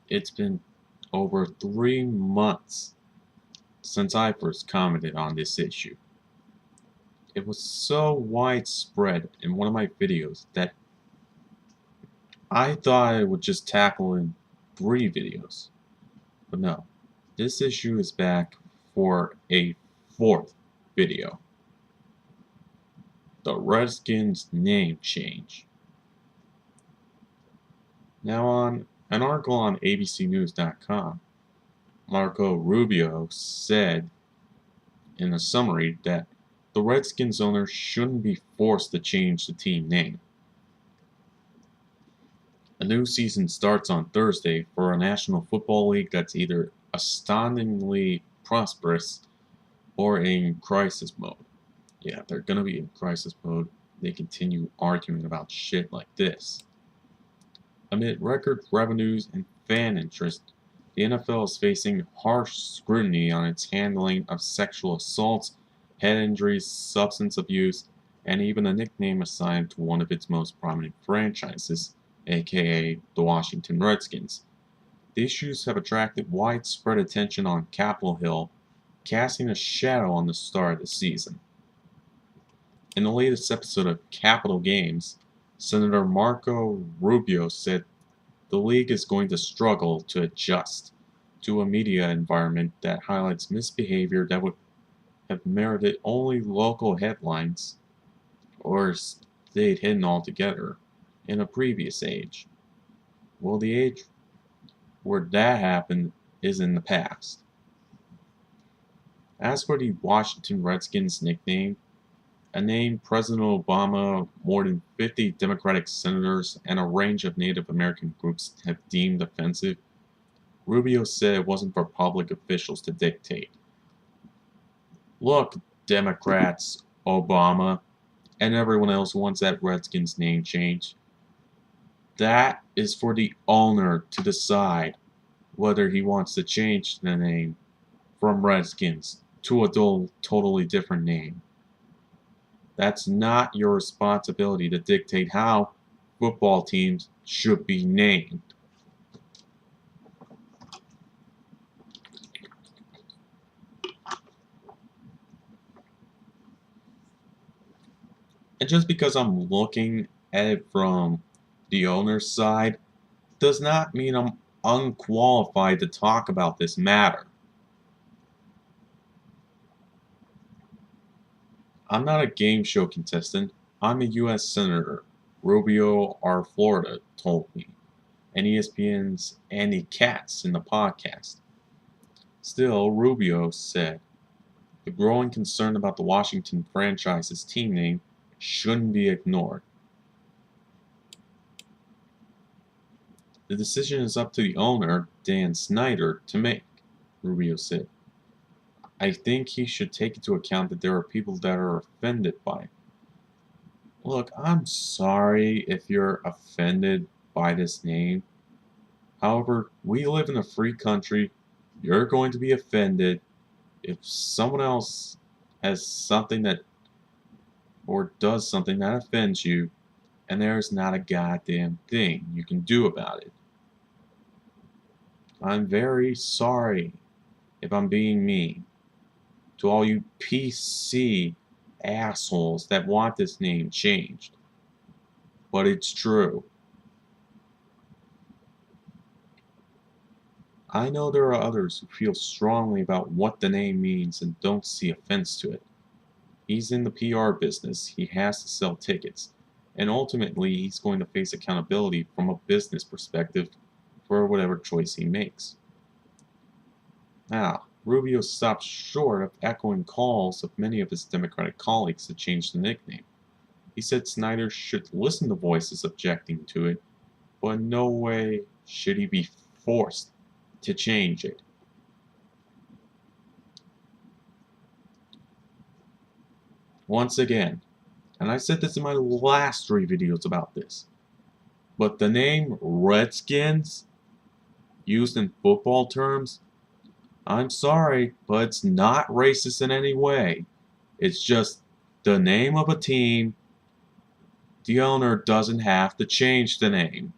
It's been over 3 months since I first commented on this issue. It was so widespread in one of my videos that I thought I would just tackle in 3 videos. But no, this issue is back for a 4th video. The Redskins name change. Now on an article on abcnews.com, Marco Rubio said in a summary that the Redskins owner shouldn't be forced to change the team name. A new season starts on Thursday for a National Football League that's either astoundingly prosperous or in crisis mode. Yeah, they're gonna be in crisis mode. They continue arguing about shit like this. Amid record revenues and fan interest, the NFL is facing harsh scrutiny on its handling of sexual assaults, head injuries, substance abuse, and even a nickname assigned to one of its most prominent franchises, aka the Washington Redskins. The issues have attracted widespread attention on Capitol Hill, casting a shadow on the start of the season. In the latest episode of Capital Games, Senator Marco Rubio said the league is going to struggle to adjust to a media environment that highlights misbehavior that would have merited only local headlines or stayed hidden altogether in a previous age. Well, the age where that happened is in the past. As for the Washington Redskins nickname, a name President Obama, more than 50 Democratic senators, and a range of Native American groups have deemed offensive, Rubio said it wasn't for public officials to dictate. Look, Democrats, Obama, and everyone else who wants that Redskins name changed, that is for the owner to decide whether he wants to change the name from Redskins to a totally different name. That's not your responsibility to dictate how football teams should be named. And just because I'm looking at it from the owner's side does not mean I'm unqualified to talk about this matter. I'm not a game show contestant. I'm a U.S. Senator. Rubio, R. Florida, told me, and ESPN's Andy Katz in the podcast. Still, Rubio said, the growing concern about the Washington franchise's team name shouldn't be ignored. The decision is up to the owner, Dan Snyder, to make, Rubio said. I think he should take into account that there are people that are offended by it. Look, I'm sorry if you're offended by this name. However, we live in a free country. You're going to be offended if someone else has something that or does something that offends you, and there's not a goddamn thing you can do about it. I'm very sorry if I'm being mean to all you PC assholes that want this name changed. But it's true. I know there are others who feel strongly about what the name means and don't see offense to it. He's in the PR business, he has to sell tickets, and ultimately he's going to face accountability from a business perspective for whatever choice he makes. Now, Rubio stopped short of echoing calls of many of his Democratic colleagues to change the nickname. He said Snyder should listen to voices objecting to it, but in no way should he be forced to change it. Once again, and I said this in my last 3 videos about this, but the name Redskins, used in football terms, I'm sorry, but it's not racist in any way. It's just the name of a team. The owner doesn't have to change the name.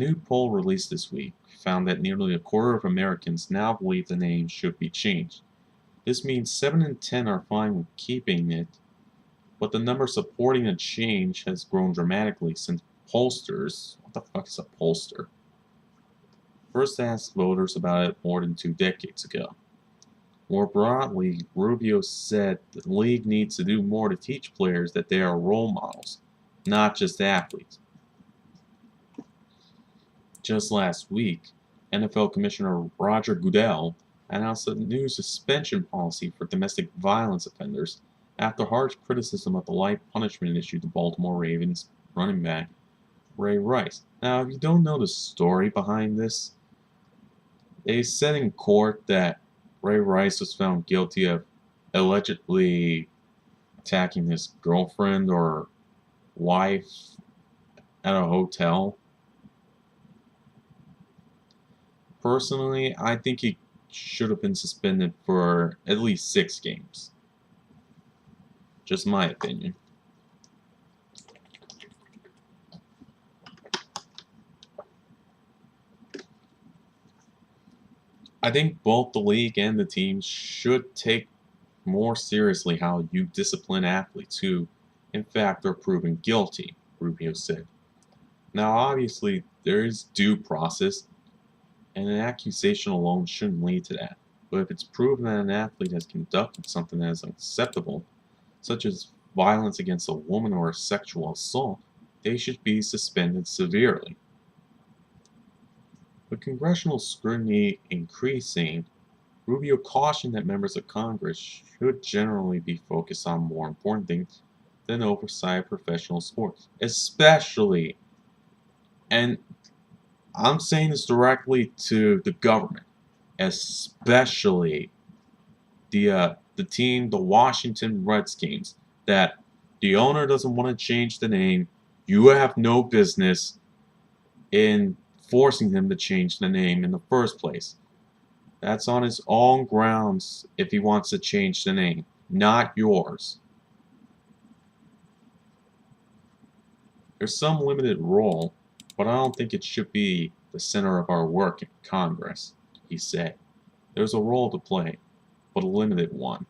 new poll released this week found that nearly a quarter of Americans now believe the name should be changed. This means 7 in 10 are fine with keeping it, but the number supporting a change has grown dramatically since pollsters, what the fuck is a pollster, first asked voters about it more than 2 decades ago. More broadly, Rubio said the league needs to do more to teach players that they are role models, not just athletes. Just last week, NFL Commissioner Roger Goodell announced a new suspension policy for domestic violence offenders after harsh criticism of the life punishment issued to Baltimore Ravens running back Ray Rice. Now, if you don't know the story behind this, they said in court that Ray Rice was found guilty of allegedly attacking his girlfriend or wife at a hotel. Personally, I think he should have been suspended for at least 6 games. Just my opinion. I think both the league and the teams should take more seriously how you discipline athletes who, in fact, are proven guilty, Rubio said. Now, obviously, there is due process, and an accusation alone shouldn't lead to that. But if it's proven that an athlete has conducted something that is unacceptable, such as violence against a woman or a sexual assault, they should be suspended severely. With congressional scrutiny increasing, Rubio cautioned that members of Congress should generally be focused on more important things than oversight of professional sports, especially, and I'm saying this directly to the government, especially the team, the Washington Redskins, that the owner doesn't want to change the name. You have no business in forcing him to change the name in the first place. That's on his own grounds if he wants to change the name, not yours. There's some limited role, but I don't think it should be the center of our work in Congress, he said. There's a role to play, but a limited one.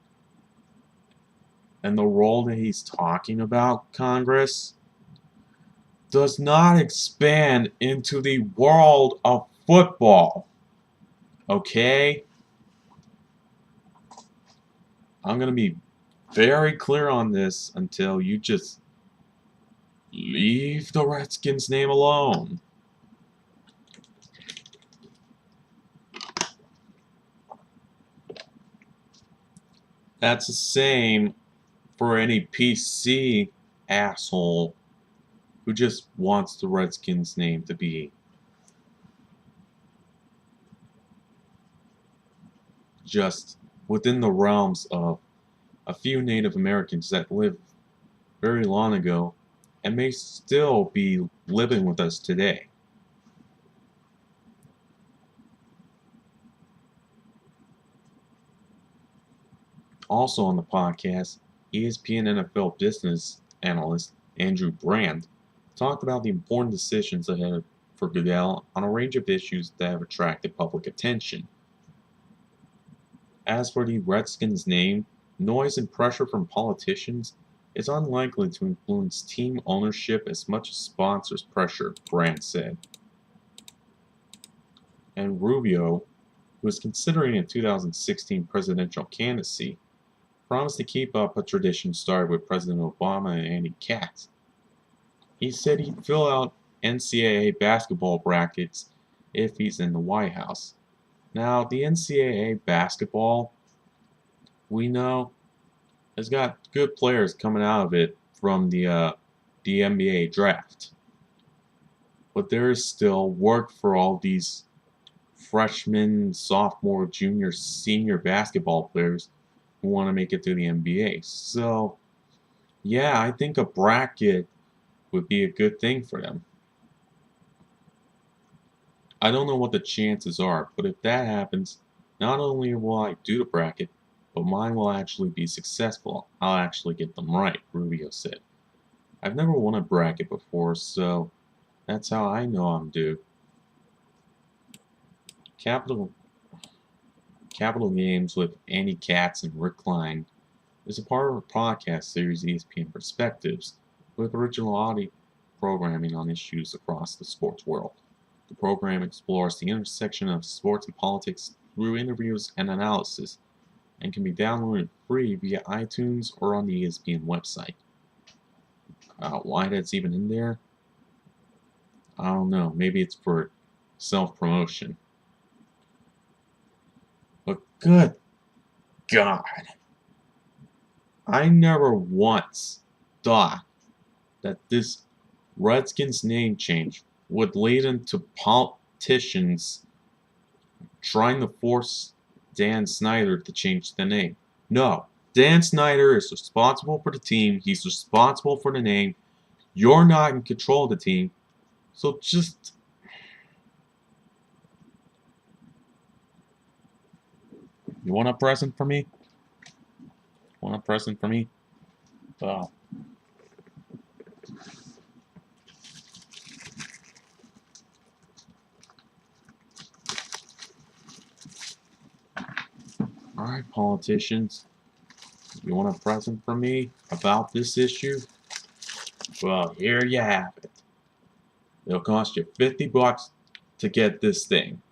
And the role that he's talking about, Congress, does not expand into the world of football. Okay? I'm going to be very clear on this until you just leave the Redskins name alone. That's the same for any PC asshole who just wants the Redskins name to be just within the realms of a few Native Americans that lived very long ago and may still be living with us today. Also on the podcast, ESPN NFL business analyst Andrew Brand talked about the important decisions ahead for Goodell on a range of issues that have attracted public attention. As for the Redskins name, noise and pressure from politicians is unlikely to influence team ownership as much as sponsors' pressure, Brand said. And Rubio, who is considering a 2016 presidential candidacy, promised to keep up a tradition started with President Obama and Andy Katz. He said he'd fill out NCAA basketball brackets if he's in the White House. Now, the NCAA basketball, we know, has got good players coming out of it from the NBA draft. But there is still work for all these freshman, sophomore, junior, senior basketball players who want to make it to the NBA. So, yeah, I think a bracket would be a good thing for them. I don't know what the chances are, but if that happens, not only will I do the bracket, but mine will actually be successful. I'll actually get them right, Rubio said. I've never won a bracket before, so that's how I know I'm due. Capital Games with Andy Katz and Rick Klein is a part of a podcast series, ESPN Perspectives, with original audio programming on issues across the sports world. The program explores the intersection of sports and politics through interviews and analysis, and can be downloaded free via iTunes or on the ESPN website. Why that's even in there? I don't know. Maybe it's for self-promotion. But good God, I never once thought that this Redskins name change would lead into politicians trying to force Dan Snyder to change the name. No, Dan Snyder is responsible for the team. He's responsible for the name. You're not in control of the team. So just... You want a present for me? Want a present for me? Oh. Alright, politicians. You want a present from me about this issue? Well, here you have it. It'll cost you $50 to get this thing.